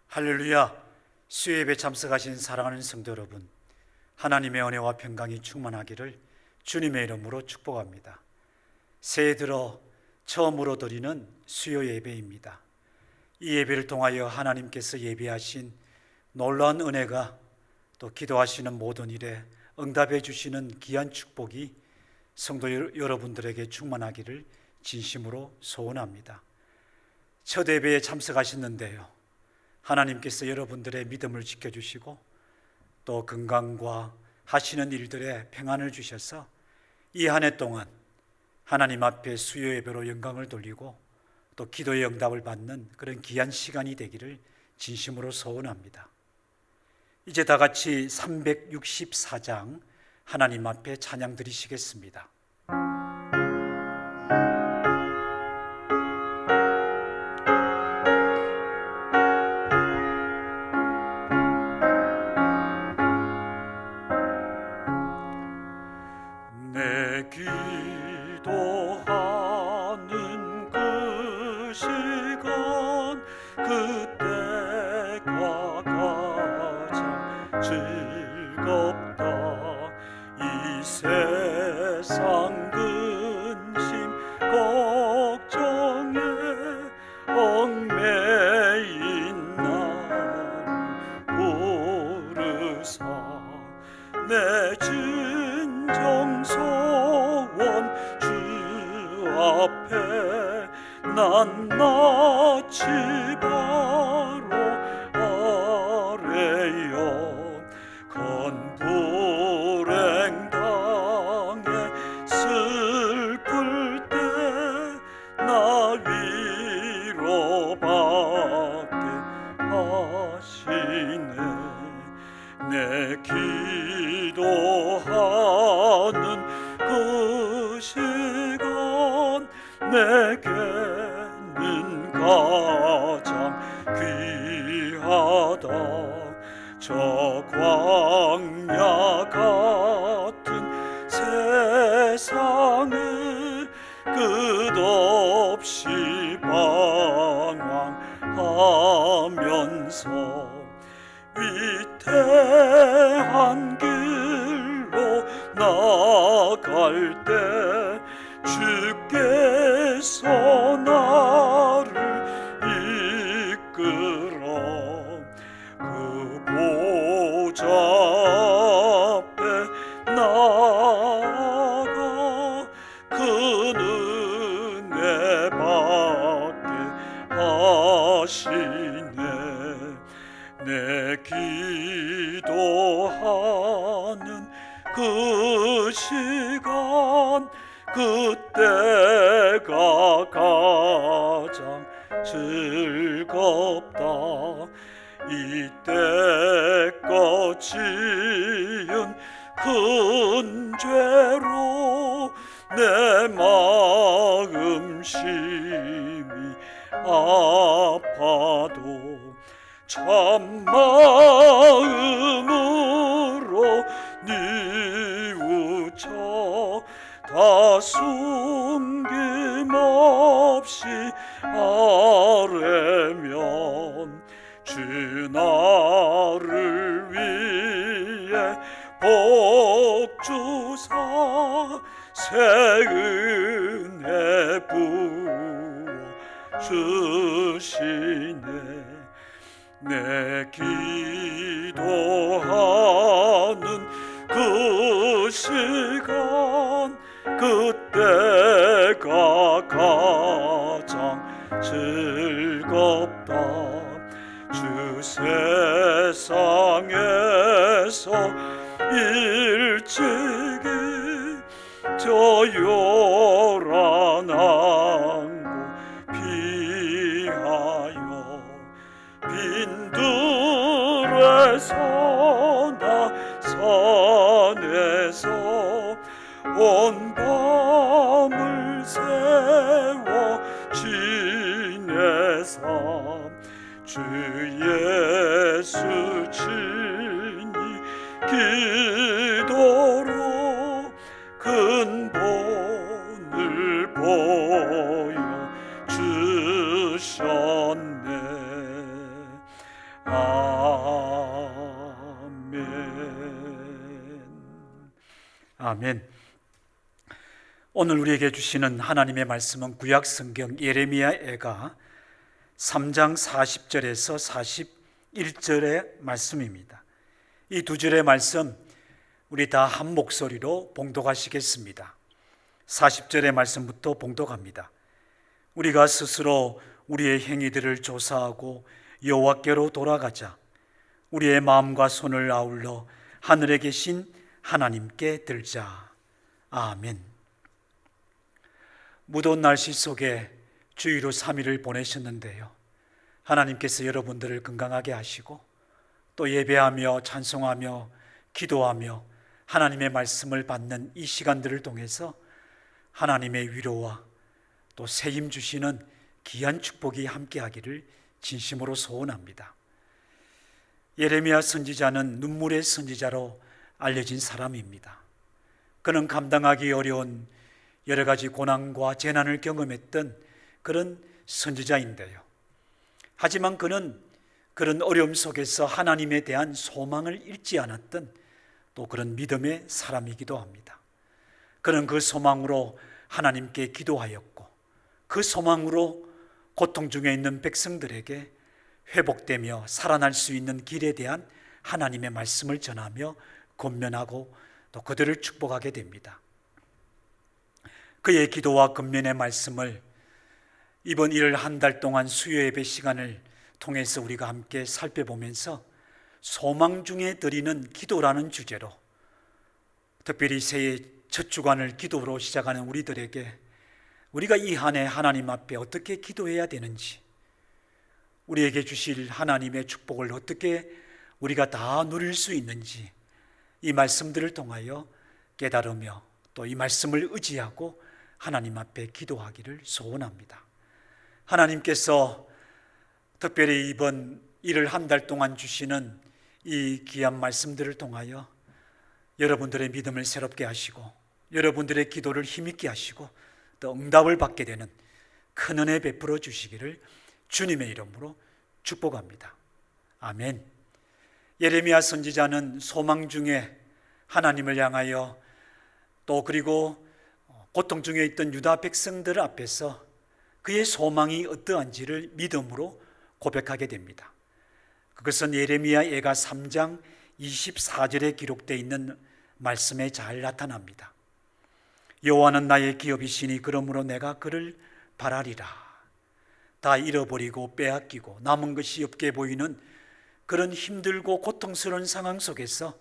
할렐루야. 수요예배 참석하신 사랑하는 성도 여러분, 하나님의 은혜와 평강이 충만하기를 주님의 이름으로 축복합니다. 새해 들어 처음으로 드리는 수요 예배입니다. 이 예배를 통하여 하나님께서 예비하신 놀라운 은혜가 또 기도하시는 모든 일에 응답해 주시는 귀한 축복이 성도 여러분들에게 충만하기를 진심으로 소원합니다. 첫 예배에 참석하셨는데요, 하나님께서 여러분들의 믿음을 지켜주시고 또 건강과 하시는 일들에 평안을 주셔서 이 한 해 동안 하나님 앞에 수요 예배로 영광을 돌리고 또 기도의 응답을 받는 그런 귀한 시간이 되기를 진심으로 소원합니다. 이제 다 같이 364장 하나님 앞에 찬양 드리시겠습니다. 내 기도하는 그 시간, 그때가 가장 즐겁다. 이 세상 근심 걱정에 얽매인 나를 부르사 내 진정 소원 주 앞에 난 낯이 바로 아래요. 건 불행 당해 슬플 때 나 위로받게 하시네. 내 기도하는 그 시간 내게는 가장 귀하다. 저 광야 같은 세상을 끝없이 방황하면서 위태한 길로 나갈 때 주께서 나를 이끌어 그 보좌 앞에 나아가 그 은혜 받게 하시네. 내 기도하는 그 시간 그때가 가장 즐겁다. 이때껏 지은 큰 죄로 내 마음 심히 아파도 참마음으로 뉘우쳐 다 숨김없이 아뢰면 주 나를 위해 복 주사 새 은혜 부어 주시네. 내 기도하는 그 시간 그때가 가장 즐겁다. 주 세상에서 일찍이 저 요란한 곳 피하여 빈들에서나 산에서 온 밤을 세워 지내사 주 예수 친히 기도로 근본을 보여 주셨네. 아멘. 오늘 우리에게 주시는 하나님의 말씀은 구약 성경 예레미야애가 3장 40절에서 41절의 말씀입니다. 이 두 절의 말씀 우리 다 한 목소리로 봉독하시겠습니다. 40절의 말씀부터 봉독합니다. 우리가 스스로 우리의 행위들을 조사하고 여호와께로 돌아가자. 우리의 마음과 손을 아울러 하늘에 계신 하나님께 들자. 아멘. 무더운 날씨 속에 주의로 3일을 보내셨는데요, 하나님께서 여러분들을 건강하게 하시고 또 예배하며 찬송하며 기도하며 하나님의 말씀을 받는 이 시간들을 통해서 하나님의 위로와 또 새 힘 주시는 귀한 축복이 함께하기를 진심으로 소원합니다. 예레미야 선지자는 눈물의 선지자로 알려진 사람입니다. 그는 감당하기 어려운 여러 가지 고난과 재난을 경험했던 그런 선지자인데요, 하지만 그는 그런 어려움 속에서 하나님에 대한 소망을 잃지 않았던 또 그런 믿음의 사람이기도 합니다. 그는 그 소망으로 하나님께 기도하였고 그 소망으로 고통 중에 있는 백성들에게 회복되며 살아날 수 있는 길에 대한 하나님의 말씀을 전하며 권면하고 또 그들을 축복하게 됩니다. 그의 기도와 권면의 말씀을 이번 일 한 달 동안 수요 예배 시간을 통해서 우리가 함께 살펴보면서 소망 중에 드리는 기도라는 주제로, 특별히 새해 첫 주간을 기도로 시작하는 우리들에게 우리가 이 한 해 하나님 앞에 어떻게 기도해야 되는지, 우리에게 주실 하나님의 축복을 어떻게 우리가 다 누릴 수 있는지, 이 말씀들을 통하여 깨달으며 또 이 말씀을 의지하고 하나님 앞에 기도하기를 소원합니다. 하나님께서 특별히 이번 일을 한 달 동안 주시는 이 귀한 말씀들을 통하여 여러분들의 믿음을 새롭게 하시고 여러분들의 기도를 힘있게 하시고 또 응답을 받게 되는 큰 은혜 베풀어 주시기를 주님의 이름으로 축복합니다. 아멘. 예레미야 선지자는 소망 중에 하나님을 향하여 또 그리고 고통 중에 있던 유다 백성들 앞에서 그의 소망이 어떠한지를 믿음으로 고백하게 됩니다. 그것은 예레미야애가 3장 24절에 기록되어 있는 말씀에 잘 나타납니다. 여호와는 나의 기업이시니 그러므로 내가 그를 바라리라. 다 잃어버리고 빼앗기고 남은 것이 없게 보이는 그런 힘들고 고통스러운 상황 속에서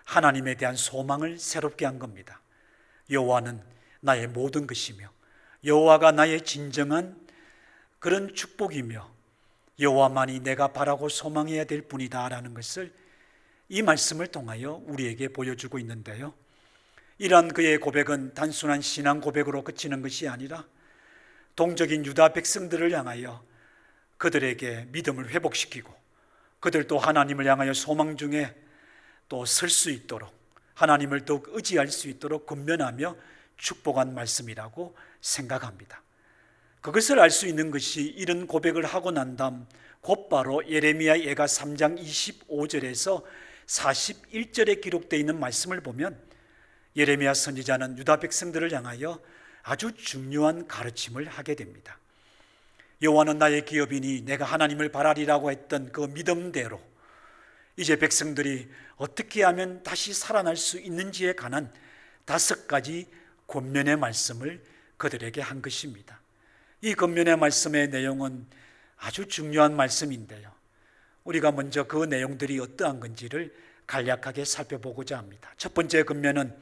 하나님에 대한 소망을 새롭게 한 겁니다. 여호와는 나의 모든 것이며 여호와가 나의 진정한 그런 축복이며 여호와만이 내가 바라고 소망해야 될 분이다 라는 것을 이 말씀을 통하여 우리에게 보여주고 있는데요, 이러한 그의 고백은 단순한 신앙 고백으로 그치는 것이 아니라 동적인 유다 백성들을 향하여 그들에게 믿음을 회복시키고 그들도 하나님을 향하여 소망 중에 또 설 수 있도록 하나님을 더욱 의지할 수 있도록 권면하며 축복한 말씀이라고 생각합니다. 그것을 알 수 있는 것이 이런 고백을 하고 난 다음 곧바로 예레미야애가 3장 25절에서 41절에 기록되어 있는 말씀을 보면 예레미야 선지자는 유다 백성들을 향하여 아주 중요한 가르침을 하게 됩니다. 여호와는 나의 기업이니 내가 하나님을 바라리라고 했던 그 믿음대로 이제 백성들이 어떻게 하면 다시 살아날 수 있는지에 관한 5가지 권면의 말씀을 그들에게 한 것입니다. 이 권면의 말씀의 내용은 아주 중요한 말씀인데요, 우리가 먼저 그 내용들이 어떠한 건지를 간략하게 살펴보고자 합니다. 첫 번째 권면은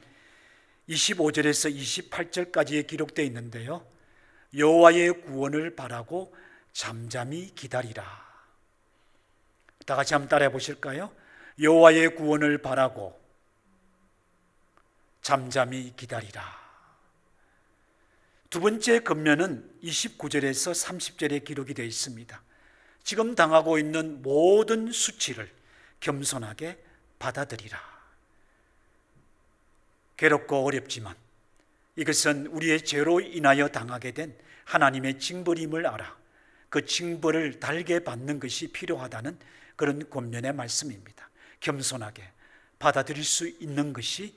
25절에서 28절까지에 기록되어 있는데요, 여호와의 구원을 바라고 잠잠히 기다리라. 다 같이 한번 따라해 보실까요? 여호와의 구원을 바라고 잠잠히 기다리라. 두 번째 권면은 29절에서 30절에 기록이 되어 있습니다. 지금 당하고 있는 모든 수치를 겸손하게 받아들이라. 괴롭고 어렵지만 이것은 우리의 죄로 인하여 당하게 된 하나님의 징벌임을 알아 그 징벌을 달게 받는 것이 필요하다는 그런 권면의 말씀입니다. 겸손하게 받아들일 수 있는 것이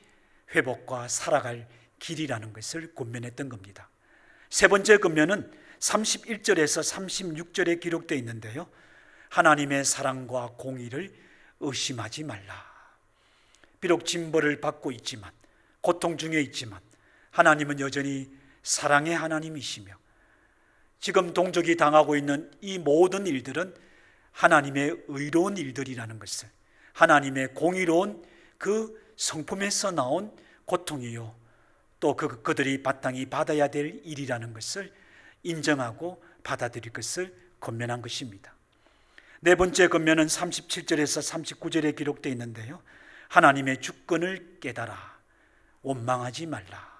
회복과 살아갈 길이라는 것을 권면했던 겁니다. 세 번째 권면은 31절에서 36절에 기록되어 있는데요, 하나님의 사랑과 공의를 의심하지 말라. 비록 징벌을 받고 있지만, 고통 중에 있지만 하나님은 여전히 사랑의 하나님이시며, 지금 동족이 당하고 있는 이 모든 일들은 하나님의 의로운 일들이라는 것을, 하나님의 공의로운 그 성품에서 나온 고통이요, 또 그들이 마땅히 받아야 될 일이라는 것을 인정하고 받아들일 것을 권면한 것입니다. 네 번째 권면은 37절에서 39절에 기록되어 있는데요, 하나님의 주권을 깨달아 원망하지 말라.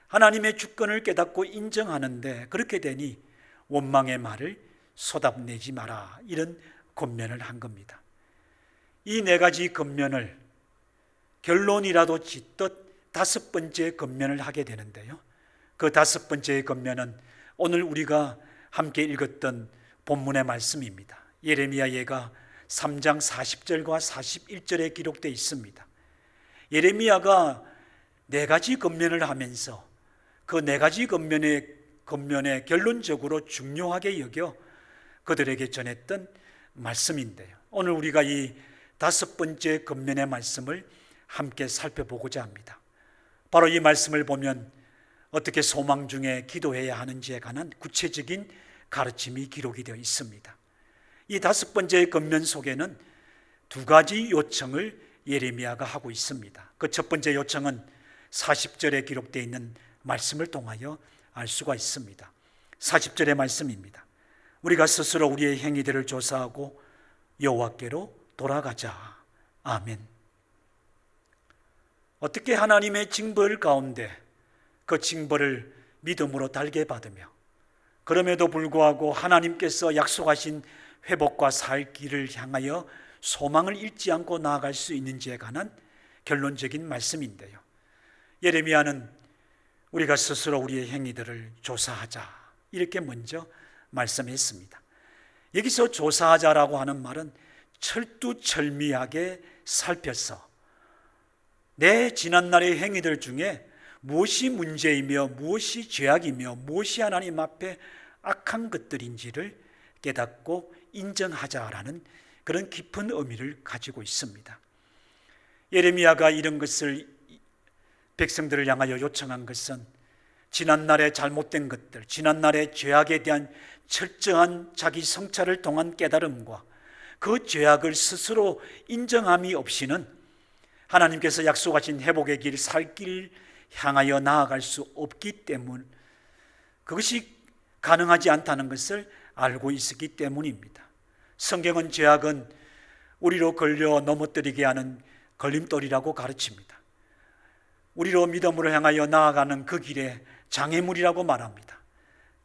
하나님의 주권을 깨닫고 인정하는데 그렇게 되니 원망의 말을 쏟아내지 마라, 이런 권면을 한 겁니다. 이 네 가지 권면을 결론이라도 짓듯 다섯 번째 권면을 하게 되는데요, 그 다섯 번째 권면은 오늘 우리가 함께 읽었던 본문의 말씀입니다. 예레미야 예가 3장 40절과 41절에 기록되어 있습니다. 예레미야가 네 가지 권면을 하면서 그 네 가지 권면에 결론적으로 중요하게 여겨 그들에게 전했던 말씀인데요, 오늘 우리가 이 다섯 번째 권면의 말씀을 함께 살펴보고자 합니다. 바로 이 말씀을 보면 어떻게 소망 중에 기도해야 하는지에 관한 구체적인 가르침이 기록이 되어 있습니다. 이 다섯 번째 권면 속에는 두 가지 요청을 예레미야가 하고 있습니다. 그 첫 번째 요청은 40절에 기록되어 있는 말씀을 통하여 알 수가 있습니다. 40절의 말씀입니다. 우리가 스스로 우리의 행위들을 조사하고 여호와께로 돌아가자. 아멘. 어떻게 하나님의 징벌 가운데 그 징벌을 믿음으로 달게 받으며, 그럼에도 불구하고 하나님께서 약속하신 회복과 살 길을 향하여 소망을 잃지 않고 나아갈 수 있는지에 관한 결론적인 말씀인데요, 예레미야는 우리가 스스로 우리의 행위들을 조사하자, 이렇게 먼저 말씀했습니다. 여기서 조사하자라고 하는 말은 철두철미하게 살펴서 내 지난날의 행위들 중에 무엇이 문제이며 무엇이 죄악이며 무엇이 하나님 앞에 악한 것들인지를 깨닫고 인정하자라는 그런 깊은 의미를 가지고 있습니다. 예레미야가 이런 것을 백성들을 향하여 요청한 것은 지난날의 잘못된 것들, 지난날의 죄악에 대한 철저한 자기 성찰을 통한 깨달음과 그 죄악을 스스로 인정함이 없이는 하나님께서 약속하신 회복의 길, 살 길 향하여 나아갈 수 없기 때문, 그것이 가능하지 않다는 것을 알고 있었기 때문입니다. 성경은 죄악은 우리로 걸려 넘어뜨리게 하는 걸림돌이라고 가르칩니다. 우리로 믿음으로 향하여 나아가는 그 길에 장애물이라고 말합니다.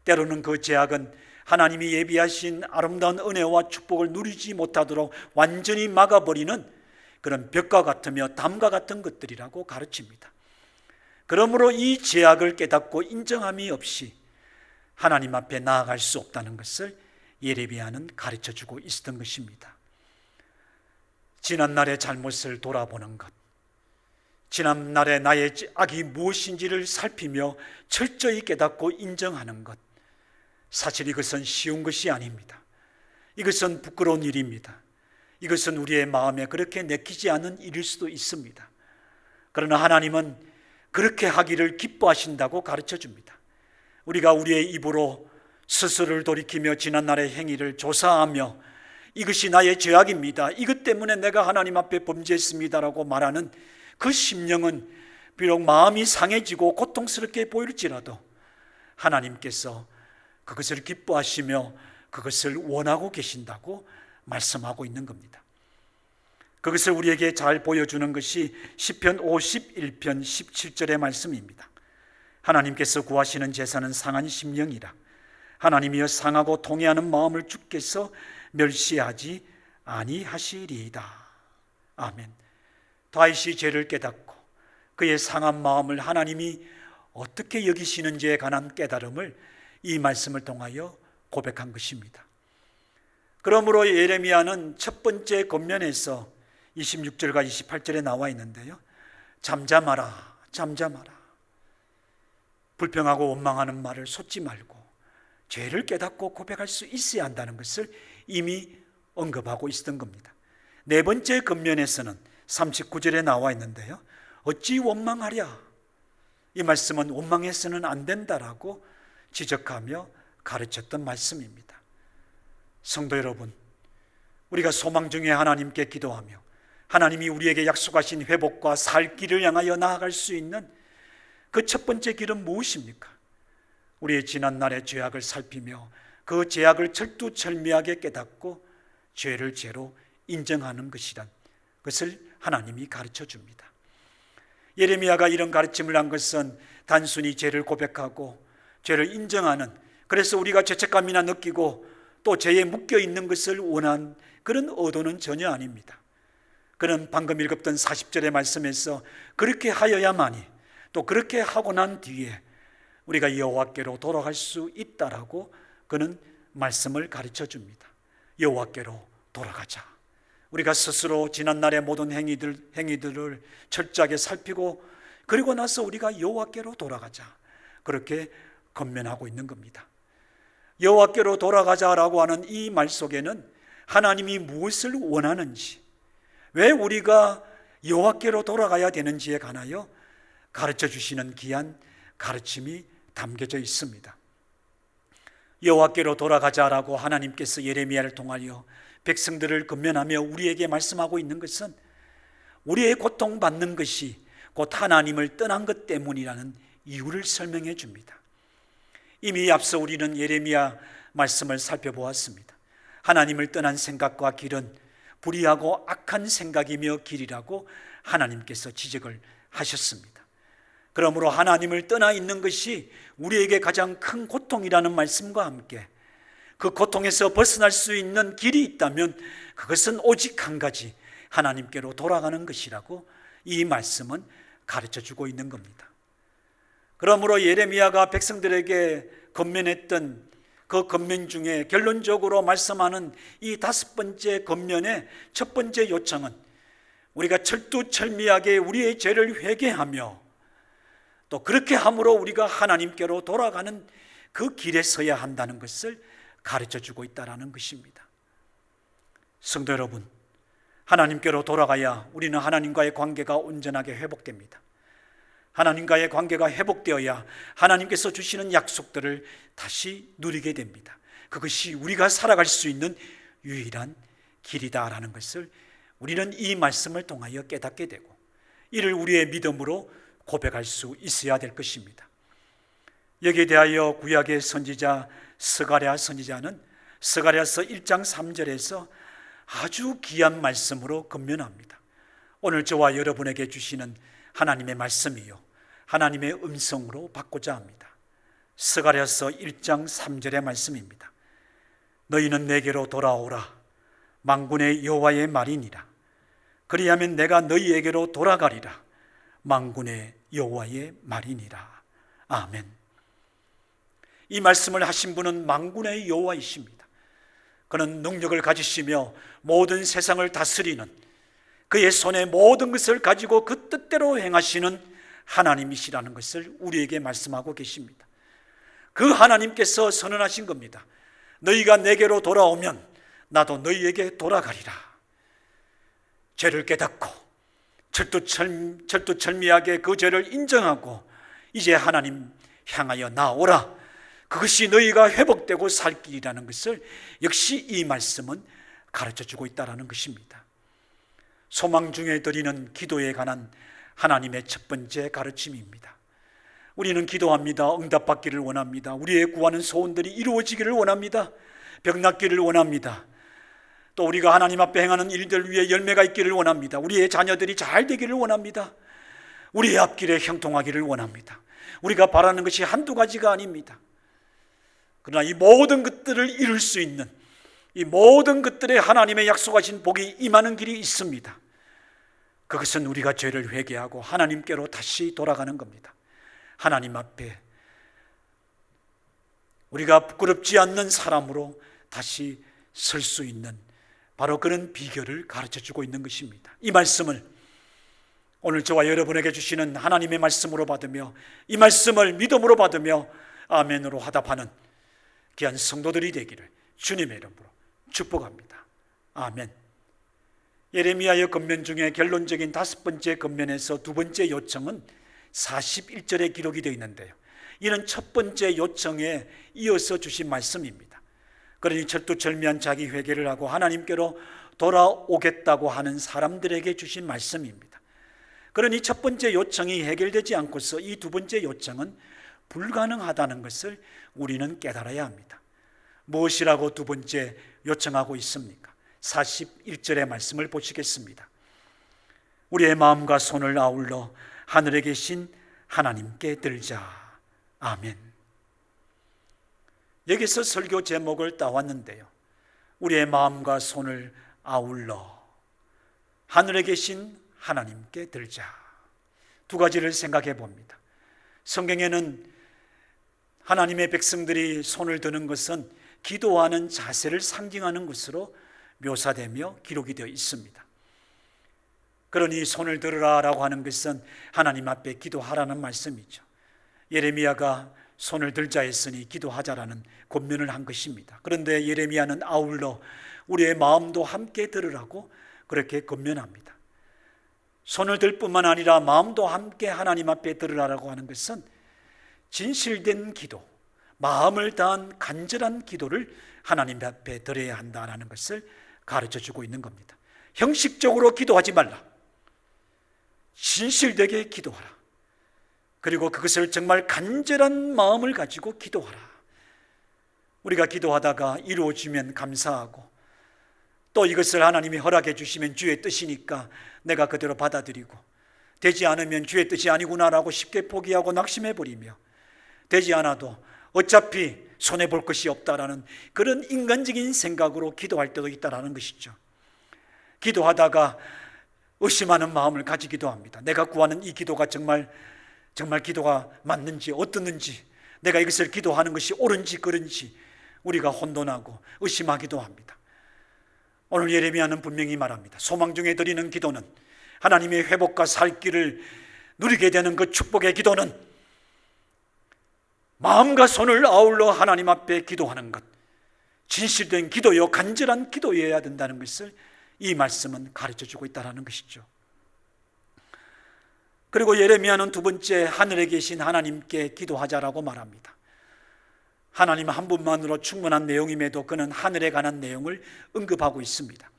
때로는 그 죄악은 하나님이 예비하신 아름다운 은혜와 축복을 누리지 못하도록 완전히 막아버리는 그런 벽과 같으며 담과 같은 것들이라고 가르칩니다. 그러므로 이 죄악을 깨닫고 인정함이 없이 하나님 앞에 나아갈 수 없다는 것을 예레미야는 가르쳐주고 있었던 것입니다. 지난날의 잘못을 돌아보는 것, 지난날의 나의 악이 무엇인지를 살피며 철저히 깨닫고 인정하는 것, 사실 이것은 쉬운 것이 아닙니다. 이것은 부끄러운 일입니다. 이것은 우리의 마음에 그렇게 내키지 않는 일일 수도 있습니다. 그러나 하나님은 그렇게 하기를 기뻐하신다고 가르쳐줍니다. 우리가 우리의 입으로 스스로를 돌이키며 지난날의 행위를 조사하며 이것이 나의 죄악입니다, 이것 때문에 내가 하나님 앞에 범죄했습니다라고 말하는 그 심령은 비록 마음이 상해지고 고통스럽게 보일지라도 하나님께서 그것을 기뻐하시며 그것을 원하고 계신다고 말씀하고 있는 겁니다. 그것을 우리에게 잘 보여주는 것이 시편 51편 17절의 말씀입니다. 하나님께서 구하시는 제사는 상한 심령이라. 하나님이여 상하고 통회하는 마음을 주께서 멸시하지 아니하시리이다. 아멘. 다윗이 죄를 깨닫고 그의 상한 마음을 하나님이 어떻게 여기시는지에 관한 깨달음을 이 말씀을 통하여 고백한 것입니다. 그러므로 예레미야는 첫 번째 권면에서 26절과 28절에 나와 있는데요, 잠잠하라, 잠잠하라. 불평하고 원망하는 말을 쏟지 말고 죄를 깨닫고 고백할 수 있어야 한다는 것을 이미 언급하고 있었던 겁니다. 네 번째 권면에서는 39절에 나와 있는데요, 어찌 원망하랴. 이 말씀은 원망해서는 안 된다라고 지적하며 가르쳤던 말씀입니다. 성도 여러분, 우리가 소망 중에 하나님께 기도하며 하나님이 우리에게 약속하신 회복과 살 길을 향하여 나아갈 수 있는 그 첫 번째 길은 무엇입니까? 우리의 지난날의 죄악을 살피며 그 죄악을 철두철미하게 깨닫고 죄를 죄로 인정하는 것이란 것을 하나님이 가르쳐 줍니다. 예레미야가 이런 가르침을 한 것은 단순히 죄를 고백하고 죄를 인정하는, 그래서 우리가 죄책감이나 느끼고 또 죄에 묶여 있는 것을 원한 그런 의도는 전혀 아닙니다. 그는 방금 읽었던 40절의 말씀에서 그렇게 하여야만이, 또 그렇게 하고 난 뒤에 우리가 여호와께로 돌아갈 수 있다라고 그는 말씀을 가르쳐 줍니다. 여호와께로 돌아가자. 우리가 스스로 지난날의 모든 행위들을 철저하게 살피고 그리고 나서 우리가 여호와께로 돌아가자, 그렇게 권면하고 있는 겁니다. 여호와께로 돌아가자라고 하는 이 말 속에는 하나님이 무엇을 원하는지, 왜 우리가 여호와께로 돌아가야 되는지에 관하여 가르쳐 주시는 귀한 가르침이 담겨져 있습니다. 여호와께로 돌아가자라고 하나님께서 예레미야를 통하여 백성들을 권면하며 우리에게 말씀하고 있는 것은 우리의 고통받는 것이 곧 하나님을 떠난 것 때문이라는 이유를 설명해 줍니다. 이미 앞서 우리는 예레미야 말씀을 살펴보았습니다. 하나님을 떠난 생각과 길은 불의하고 악한 생각이며 길이라고 하나님께서 지적을 하셨습니다. 그러므로 하나님을 떠나 있는 것이 우리에게 가장 큰 고통이라는 말씀과 함께 그 고통에서 벗어날 수 있는 길이 있다면 그것은 오직 한 가지, 하나님께로 돌아가는 것이라고 이 말씀은 가르쳐주고 있는 겁니다. 그러므로 예레미야가 백성들에게 권면했던 그 권면 중에 결론적으로 말씀하는 이 5번째 권면의 첫 번째 요청은 우리가 철두철미하게 우리의 죄를 회개하며 또 그렇게 함으로 우리가 하나님께로 돌아가는 그 길에 서야 한다는 것을 가르쳐주고 있다는 것입니다. 성도 여러분, 하나님께로 돌아가야 우리는 하나님과의 관계가 온전하게 회복됩니다. 하나님과의 관계가 회복되어야 하나님께서 주시는 약속들을 다시 누리게 됩니다. 그것이 우리가 살아갈 수 있는 유일한 길이다라는 것을 우리는 이 말씀을 통하여 깨닫게 되고 이를 우리의 믿음으로 고백할 수 있어야 될 것입니다. 여기에 대하여 구약의 선지자 스가랴 선지자는 스가랴서 1장 3절에서 아주 귀한 말씀으로 권면합니다. 오늘 저와 여러분에게 주시는 하나님의 말씀이요 하나님의 음성으로 받고자 합니다. 스가랴서 1장 3절의 말씀입니다. 너희는 내게로 돌아오라. 만군의 여호와의 말이니라. 그리하면 내가 너희에게로 돌아가리라. 만군의 여호와의 말이니라. 아멘. 이 말씀을 하신 분은 만군의 여호와이십니다. 그는 능력을 가지시며 모든 세상을 다스리는, 그의 손에 모든 것을 가지고 그 뜻대로 행하시는 하나님이시라는 것을 우리에게 말씀하고 계십니다. 그 하나님께서 선언하신 겁니다. 너희가 내게로 돌아오면 나도 너희에게 돌아가리라. 죄를 깨닫고 철두철미하게 그 죄를 인정하고 이제 하나님 향하여 나오라. 그것이 너희가 회복되고 살 길이라는 것을 역시 이 말씀은 가르쳐주고 있다는 것입니다. 소망 중에 드리는 기도에 관한 하나님의 첫 번째 가르침입니다. 우리는 기도합니다. 응답받기를 원합니다. 우리의 구하는 소원들이 이루어지기를 원합니다. 병 낫기를 원합니다. 또 우리가 하나님 앞에 행하는 일들 위에 열매가 있기를 원합니다. 우리의 자녀들이 잘 되기를 원합니다. 우리의 앞길에 형통하기를 원합니다. 우리가 바라는 것이 한두 가지가 아닙니다. 그러나 이 모든 것들을 이룰 수 있는, 이 모든 것들에 하나님의 약속하신 복이 임하는 길이 있습니다. 그것은 우리가 죄를 회개하고 하나님께로 다시 돌아가는 겁니다. 하나님 앞에 우리가 부끄럽지 않는 사람으로 다시 설 수 있는 바로 그런 비결을 가르쳐주고 있는 것입니다. 이 말씀을 오늘 저와 여러분에게 주시는 하나님의 말씀으로 받으며 이 말씀을 믿음으로 받으며 아멘으로 화답하는 귀한 성도들이 되기를 주님의 이름으로 축복합니다. 아멘. 예레미야의 권면 중에 결론적인 5번째 권면에서 2번째 요청은 41절에 기록이 되어 있는데요, 이는 첫 번째 요청에 이어서 주신 말씀입니다. 그러니 철두철미한 자기 회개를 하고 하나님께로 돌아오겠다고 하는 사람들에게 주신 말씀입니다. 그러니 첫 번째 요청이 해결되지 않고서 이 2번째 요청은 불가능하다는 것을 우리는 깨달아야 합니다. 무엇이라고 2번째 요청하고 있습니까? 41절의 말씀을 보시겠습니다. 우리의 마음과 손을 아울러 하늘에 계신 하나님께 들자. 아멘. 여기서 설교 제목을 따왔는데요, 우리의 마음과 손을 아울러 하늘에 계신 하나님께 들자. 2가지를 생각해 봅니다. 성경에는 하나님의 백성들이 손을 드는 것은 기도하는 자세를 상징하는 것으로 묘사되며 기록이 되어 있습니다. 그러니 손을 들으라라고 하는 것은 하나님 앞에 기도하라는 말씀이죠. 예레미야가 손을 들자 했으니 기도하자라는 권면을 한 것입니다. 그런데 예레미야는 아울러 우리의 마음도 함께 들으라고 그렇게 권면합니다. 손을 들 뿐만 아니라 마음도 함께 하나님 앞에 들으라고 하는 것은 진실된 기도, 마음을 다한 간절한 기도를 하나님 앞에 드려야 한다는 것을 가르쳐주고 있는 겁니다. 형식적으로 기도하지 말라, 진실되게 기도하라. 그리고 그것을 정말 간절한 마음을 가지고 기도하라. 우리가 기도하다가 이루어지면 감사하고, 또 이것을 하나님이 허락해 주시면 주의 뜻이니까 내가 그대로 받아들이고, 되지 않으면 주의 뜻이 아니구나라고 쉽게 포기하고 낙심해버리며, 되지 않아도 어차피 손해볼 것이 없다라는 그런 인간적인 생각으로 기도할 때도 있다라는 것이죠. 기도하다가 의심하는 마음을 가지기도 합니다. 내가 구하는 이 기도가 정말 기도가 맞는지 어떻는지, 내가 이것을 기도하는 것이 옳은지 그른지 우리가 혼돈하고 의심하기도 합니다. 오늘 예레미야는 분명히 말합니다. 소망 중에 드리는 기도는, 하나님의 회복과 살 길을 누리게 되는 그 축복의 기도는 마음과 손을 아울러 하나님 앞에 기도하는 것, 진실된 기도요, 간절한 기도여야 된다는 것을 이 말씀은 가르쳐주고 있다는 것이죠. 그리고 예레미야는 2번째, 하늘에 계신 하나님께 기도하자라고 말합니다. 하나님 한 분만으로 충분한 내용임에도 그는 하늘에 관한 내용을 언급하고 있습니다.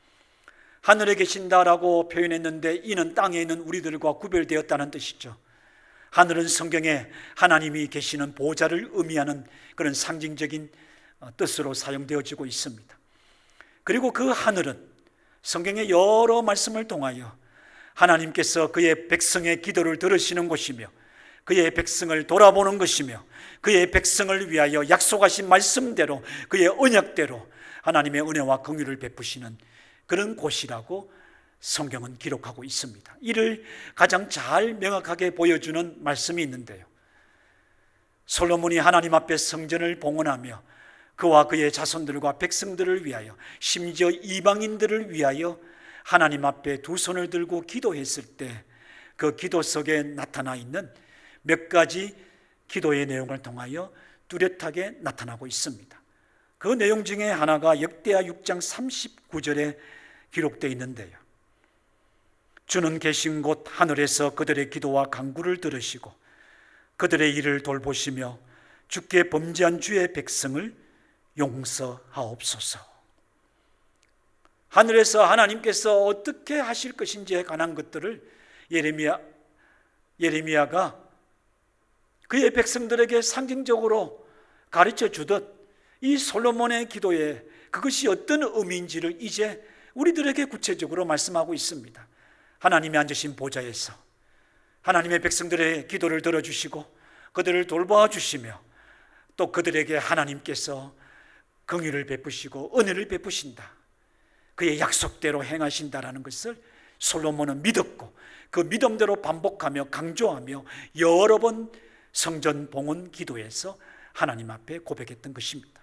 하늘에 계신다라고 표현했는데 이는 땅에 있는 우리들과 구별되었다는 뜻이죠. 하늘은 성경에 하나님이 계시는 보좌를 의미하는 그런 상징적인 뜻으로 사용되어지고 있습니다. 그리고 그 하늘은 성경의 여러 말씀을 통하여 하나님께서 그의 백성의 기도를 들으시는 곳이며, 그의 백성을 돌아보는 것이며, 그의 백성을 위하여 약속하신 말씀대로, 그의 언약대로 하나님의 은혜와 긍휼을 베푸시는 그런 곳이라고 성경은 기록하고 있습니다. 이를 가장 잘 명확하게 보여주는 말씀이 있는데요, 솔로몬이 하나님 앞에 성전을 봉헌하며 그와 그의 자손들과 백성들을 위하여, 심지어 이방인들을 위하여 하나님 앞에 2 손을 들고 기도했을 때 그 기도 속에 나타나 있는 몇 가지 기도의 내용을 통하여 뚜렷하게 나타나고 있습니다. 그 내용 중에 하나가 역대하 6장 39절에 기록되어 있는데요, 주는 계신 곳 하늘에서 그들의 기도와 간구를 들으시고 그들의 일을 돌보시며 주께 범죄한 주의 백성을 용서하옵소서. 하늘에서 하나님께서 어떻게 하실 것인지에 관한 것들을 예레미야가 그의 백성들에게 상징적으로 가르쳐 주듯 이 솔로몬의 기도에 그것이 어떤 의미인지를 이제 우리들에게 구체적으로 말씀하고 있습니다. 하나님이 앉으신 보좌에서 하나님의 백성들의 기도를 들어주시고 그들을 돌보아 주시며, 또 그들에게 하나님께서 긍휼을 베푸시고 은혜를 베푸신다, 그의 약속대로 행하신다라는 것을 솔로몬은 믿었고, 그 믿음대로 반복하며 강조하며 여러 번 성전 봉헌 기도에서 하나님 앞에 고백했던 것입니다.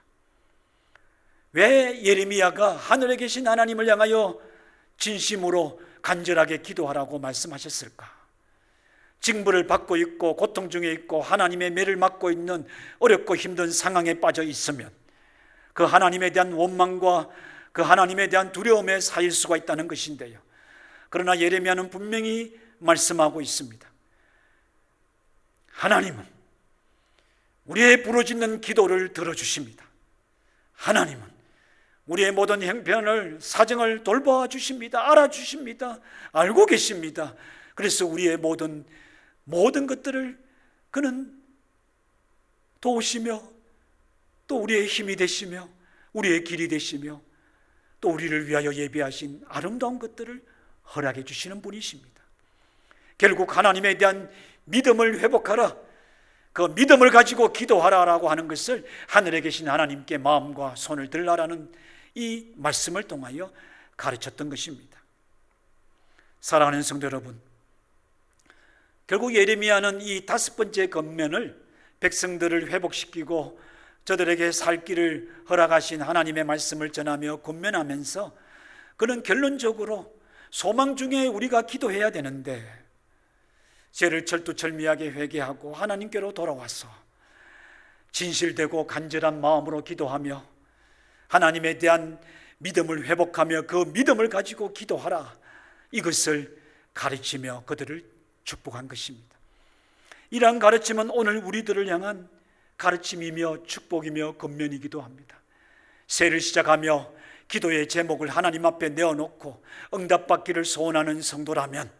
왜 예레미야가 하늘에 계신 하나님을 향하여 진심으로 간절하게 기도하라고 말씀하셨을까? 징벌을 받고 있고 고통 중에 있고 하나님의 매를 맞고 있는 어렵고 힘든 상황에 빠져 있으면 그 하나님에 대한 원망과 그 하나님에 대한 두려움에 쌓일 수가 있다는 것인데요. 그러나 예레미야는 분명히 말씀하고 있습니다. 하나님은 우리의 부르짖는 기도를 들어주십니다. 하나님은 우리의 모든 형편을 사정을 돌봐 주십니다. 알아주십니다. 알고 계십니다. 그래서 우리의 모든 것들을 그는 도우시며 또 우리의 힘이 되시며 우리의 길이 되시며 또 우리를 위하여 예비하신 아름다운 것들을 허락해 주시는 분이십니다. 결국 하나님에 대한 믿음을 회복하라, 그 믿음을 가지고 기도하라라고 하는 것을 하늘에 계신 하나님께 마음과 손을 들라라는 이 말씀을 통하여 가르쳤던 것입니다. 사랑하는 성도 여러분, 결국 예레미야는 이 5번째 권면을 백성들을 회복시키고 저들에게 살 길을 허락하신 하나님의 말씀을 전하며 권면하면서 그는 결론적으로 소망 중에 우리가 기도해야 되는데 죄를 철두철미하게 회개하고 하나님께로 돌아와서 진실되고 간절한 마음으로 기도하며 하나님에 대한 믿음을 회복하며 그 믿음을 가지고 기도하라, 이것을 가르치며 그들을 축복한 것입니다. 이러한 가르침은 오늘 우리들을 향한 가르침이며 축복이며 권면이기도 합니다. 새해를 시작하며 기도의 제목을 하나님 앞에 내어놓고 응답받기를 소원하는 성도라면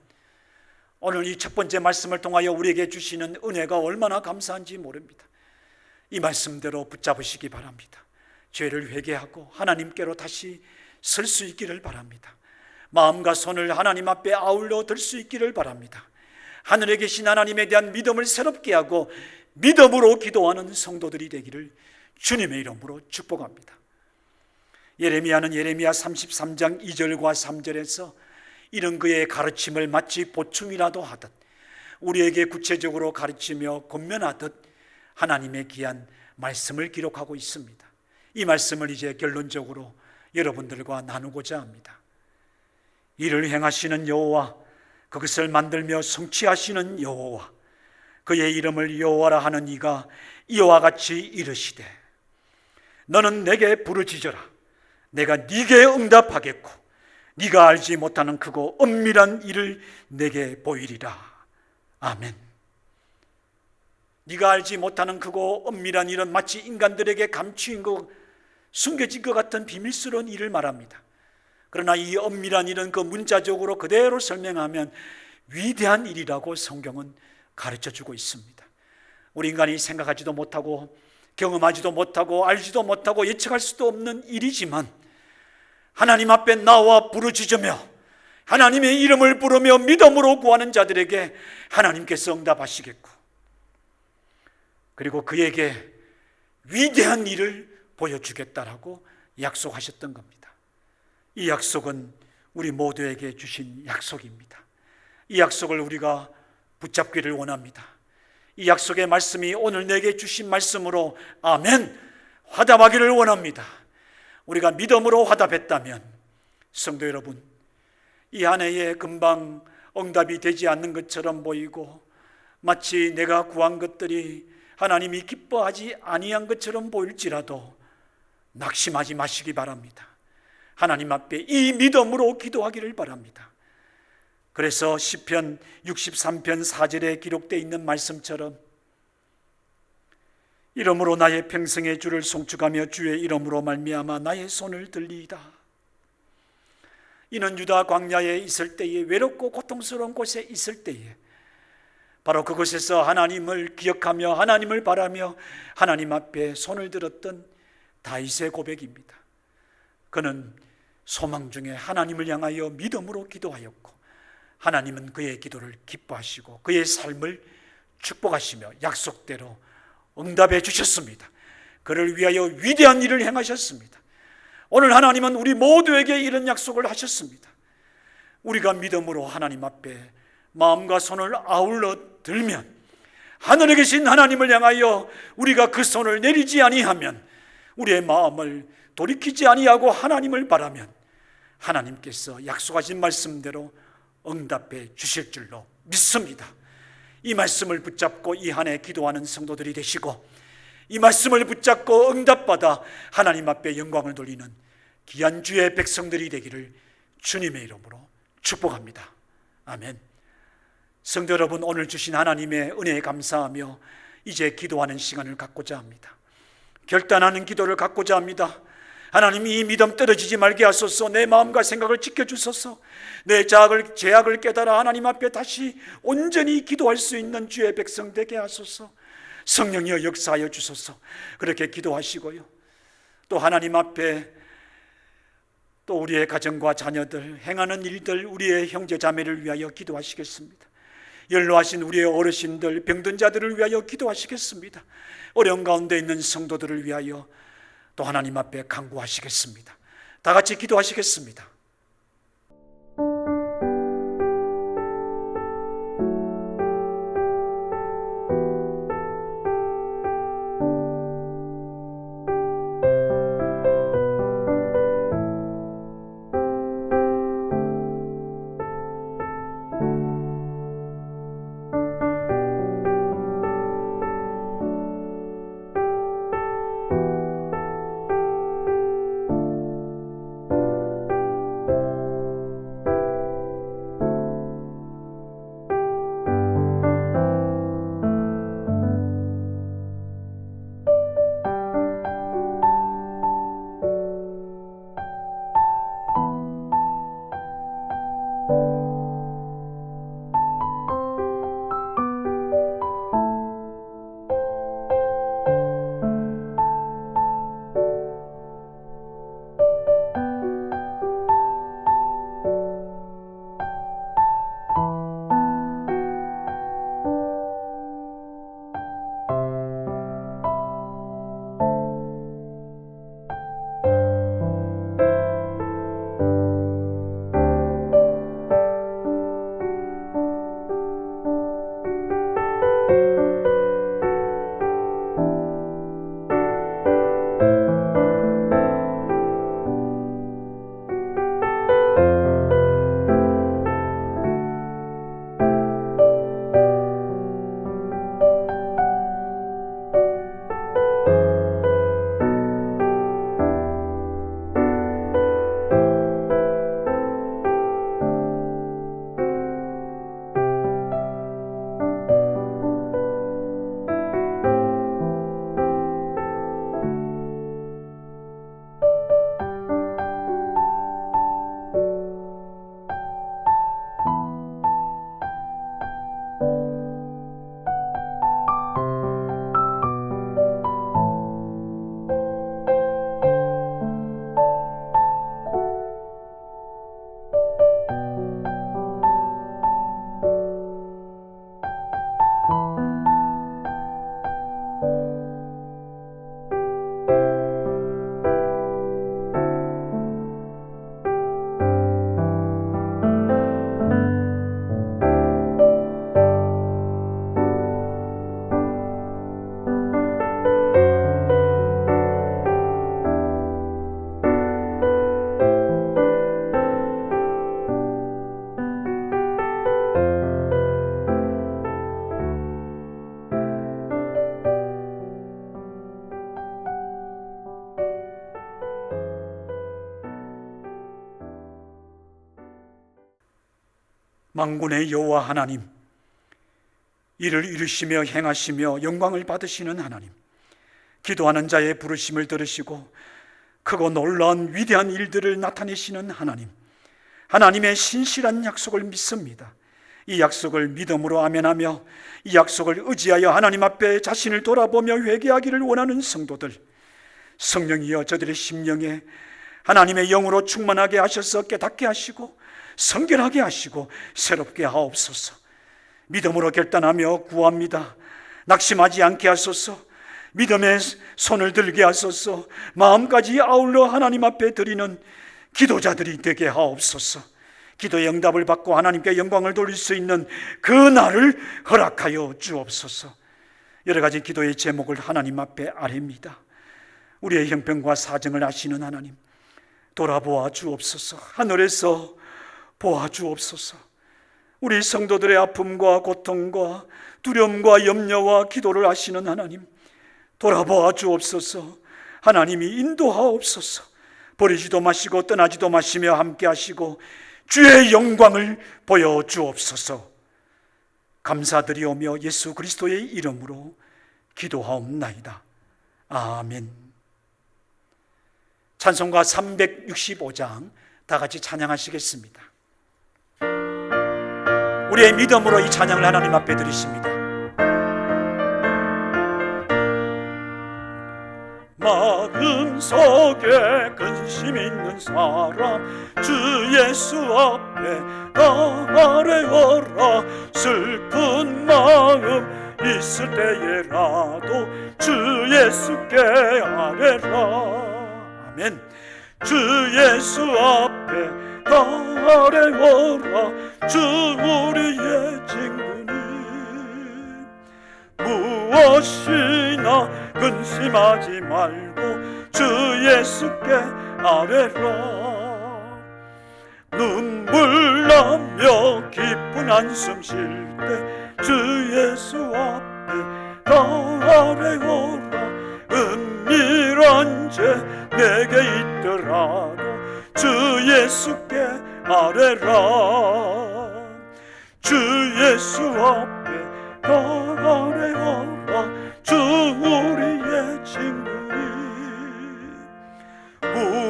오늘 이 첫 번째 말씀을 통하여 우리에게 주시는 은혜가 얼마나 감사한지 모릅니다. 이 말씀대로 붙잡으시기 바랍니다. 죄를 회개하고 하나님께로 다시 설 수 있기를 바랍니다. 마음과 손을 하나님 앞에 아울러 들 수 있기를 바랍니다. 하늘에 계신 하나님에 대한 믿음을 새롭게 하고 믿음으로 기도하는 성도들이 되기를 주님의 이름으로 축복합니다. 예레미야는 예레미야 33장 2절과 3절에서 이런 그의 가르침을 마치 보충이라도 하듯 우리에게 구체적으로 가르치며 권면하듯 하나님의 귀한 말씀을 기록하고 있습니다. 이 말씀을 이제 결론적으로 여러분들과 나누고자 합니다. 이를 행하시는 여호와, 그것을 만들며 성취하시는 여호와, 그의 이름을 여호와라 하는 이가 이와 같이 이르시되 너는 내게 부르짖어라, 내가 네게 응답하겠고 네가 알지 못하는 크고 엄밀한 일을 내게 보이리라. 아멘. 네가 알지 못하는 크고 엄밀한 일은 마치 인간들에게 감추인 것, 숨겨진 것 같은 비밀스러운 일을 말합니다. 그러나 이 엄밀한 일은 그 문자적으로 그대로 설명하면 위대한 일이라고 성경은 가르쳐주고 있습니다. 우리 인간이 생각하지도 못하고 경험하지도 못하고 알지도 못하고 예측할 수도 없는 일이지만 하나님 앞에 나와 부르짖으며 하나님의 이름을 부르며 믿음으로 구하는 자들에게 하나님께서 응답하시겠고 그리고 그에게 위대한 일을 보여주겠다라고 약속하셨던 겁니다. 이 약속은 우리 모두에게 주신 약속입니다. 이 약속을 우리가 붙잡기를 원합니다. 이 약속의 말씀이 오늘 내게 주신 말씀으로 아멘 화답하기를 원합니다. 우리가 믿음으로 화답했다면 성도 여러분, 이 한 해에 금방 응답이 되지 않는 것처럼 보이고 마치 내가 구한 것들이 하나님이 기뻐하지 아니한 것처럼 보일지라도 낙심하지 마시기 바랍니다. 하나님 앞에 이 믿음으로 기도하기를 바랍니다. 그래서 시편 63편 4절에 기록되어 있는 말씀처럼 이러므로 나의 평생의 주를 송축하며 주의 이름으로 말미암아 나의 손을 들리이다. 이는 유다 광야에 있을 때에 외롭고 고통스러운 곳에 있을 때에 바로 그곳에서 하나님을 기억하며 하나님을 바라며 하나님 앞에 손을 들었던 다윗의 고백입니다. 그는 소망 중에 하나님을 향하여 믿음으로 기도하였고 하나님은 그의 기도를 기뻐하시고 그의 삶을 축복하시며 약속대로 응답해 주셨습니다. 그를 위하여 위대한 일을 행하셨습니다. 오늘 하나님은 우리 모두에게 이런 약속을 하셨습니다. 우리가 믿음으로 하나님 앞에 마음과 손을 아울러 들면 하늘에 계신 하나님을 향하여 우리가 그 손을 내리지 아니하면 우리의 마음을 돌이키지 아니하고 하나님을 바라면 하나님께서 약속하신 말씀대로 응답해 주실 줄로 믿습니다. 이 말씀을 붙잡고 이 한 해 기도하는 성도들이 되시고, 이 말씀을 붙잡고 응답받아 하나님 앞에 영광을 돌리는 귀한 주의 백성들이 되기를 주님의 이름으로 축복합니다. 아멘. 성도 여러분, 오늘 주신 하나님의 은혜에 감사하며 이제 기도하는 시간을 갖고자 합니다. 결단하는 기도를 갖고자 합니다. 하나님, 이 믿음 떨어지지 말게 하소서. 내 마음과 생각을 지켜주소서. 내 죄악을 깨달아 하나님 앞에 다시 온전히 기도할 수 있는 주의 백성 되게 하소서. 성령이여 역사하여 주소서. 그렇게 기도하시고요, 또 하나님 앞에 또 우리의 가정과 자녀들, 행하는 일들, 우리의 형제 자매를 위하여 기도하시겠습니다. 연로하신 우리의 어르신들, 병든 자들을 위하여 기도하시겠습니다. 어려운 가운데 있는 성도들을 위하여 또 하나님 앞에 간구하시겠습니다. 다 같이 기도하시겠습니다. 만군의 여호와 하나님, 이를 이루시며 행하시며 영광을 받으시는 하나님, 기도하는 자의 부르심을 들으시고 크고 놀라운 위대한 일들을 나타내시는 하나님, 하나님의 신실한 약속을 믿습니다. 이 약속을 믿음으로 아멘하며 이 약속을 의지하여 하나님 앞에 자신을 돌아보며 회개하기를 원하는 성도들, 성령이여 저들의 심령에 하나님의 영으로 충만하게 하셔서 깨닫게 하시고 성결하게 하시고 새롭게 하옵소서. 믿음으로 결단하며 구합니다. 낙심하지 않게 하소서. 믿음의 손을 들게 하소서. 마음까지 아울러 하나님 앞에 드리는 기도자들이 되게 하옵소서. 기도의 응답을 받고 하나님께 영광을 돌릴 수 있는 그 날을 허락하여 주옵소서. 여러 가지 기도의 제목을 하나님 앞에 아뢰입니다. 우리의 형편과 사정을 아시는 하나님, 돌아보아 주옵소서. 하늘에서 보아 주옵소서. 우리 성도들의 아픔과 고통과 두려움과 염려와 기도를 아시는 하나님, 돌아보아 주옵소서. 하나님이 인도하옵소서. 버리지도 마시고 떠나지도 마시며 함께 하시고 주의 영광을 보여주옵소서. 감사드리오며 예수 그리스도의 이름으로 기도하옵나이다. 아멘. 찬송가 365장 다 같이 찬양하시겠습니다. 우리의 믿음으로 이 찬양을 하나님 앞에 드리십니다. 마음속에 근심 있는 사람 주 예수 앞에 아뢰어라. 슬픈 마음 있을 때에라도 주 예수께 아뢰라. 아멘. 주 예수 앞에 아뢰어라. 주 우리의 친구니 무엇이나 근심하지 말고 주 예수께 아뢰라. 눈물 나며 깊은 한숨 쉴 때 주 예수 앞에 아뢰어라. 은밀한 죄 내게 있더라도 주 예수께 아뢰라. 주 예수 앞에 아뢰어라. 주 우리의 친구니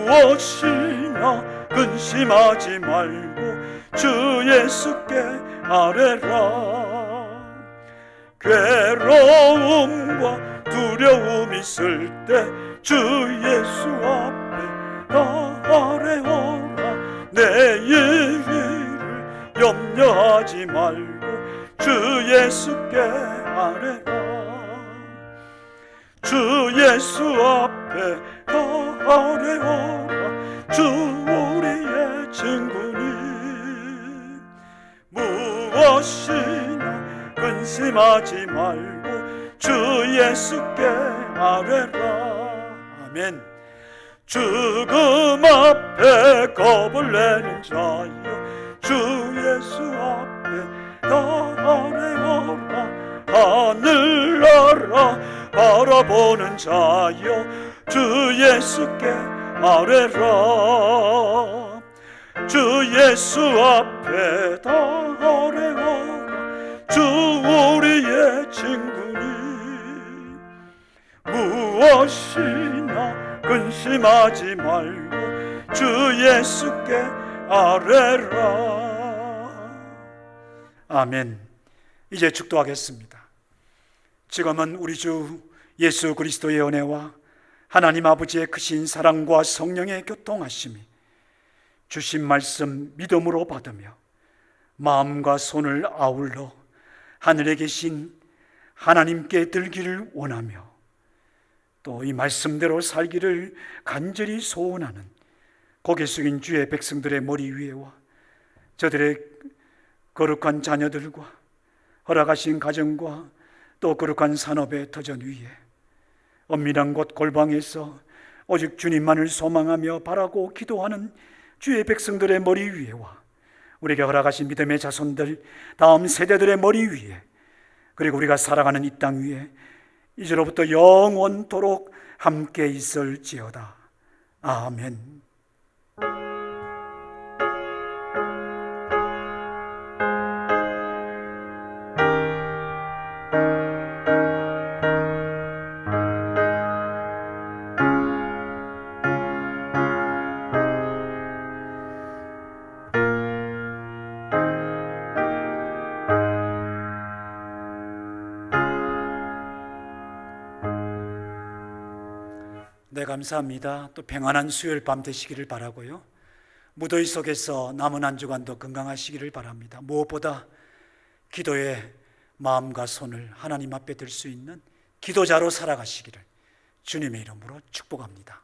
무엇이나 근심하지 말고 주 예수께 아뢰라. 괴로움과 두려움 있을 때 주 예수 앞에 아뢰어라. 내일을 염려하지 말고 주 예수께 아뢰라. 주 예수 앞에 아뢰어라. 주 우리의 친구니 무엇이나 근심하지 말고 주 예수께 아뢰라. 아멘. 죽음 앞에 겁을 내는 자여 주 예수 앞에 아뢰어라. 하늘나라 바라보는 자여 주 예수께 아뢰라. 주 예수 앞에 아뢰어라. 주 우리의 친구니 무엇이나 근심하지 말고 주 예수께 아뢰라. 아멘. 이제 축도하겠습니다. 지금은 우리 주 예수 그리스도의 은혜와 하나님 아버지의 크신 사랑과 성령의 교통하심이 주신 말씀 믿음으로 받으며 마음과 손을 아울러 하늘에 계신 하나님께 들기를 원하며 또 이 말씀대로 살기를 간절히 소원하는 고개 숙인 주의 백성들의 머리 위에와 저들의 거룩한 자녀들과 허락하신 가정과 또 거룩한 산업의 터전 위에 엄밀한 곳 골방에서 오직 주님만을 소망하며 바라고 기도하는 주의 백성들의 머리 위에와 우리에게 허락하신 믿음의 자손들 다음 세대들의 머리 위에 그리고 우리가 살아가는 이 땅 위에 이제로부터 영원토록 함께 있을지어다. 아멘. 네, 감사합니다. 또 평안한 수요일 밤 되시기를 바라고요. 무더위 속에서 남은 한 주간도 건강하시기를 바랍니다. 무엇보다 기도의 마음과 손을 하나님 앞에 들 수 있는 기도자로 살아가시기를 주님의 이름으로 축복합니다.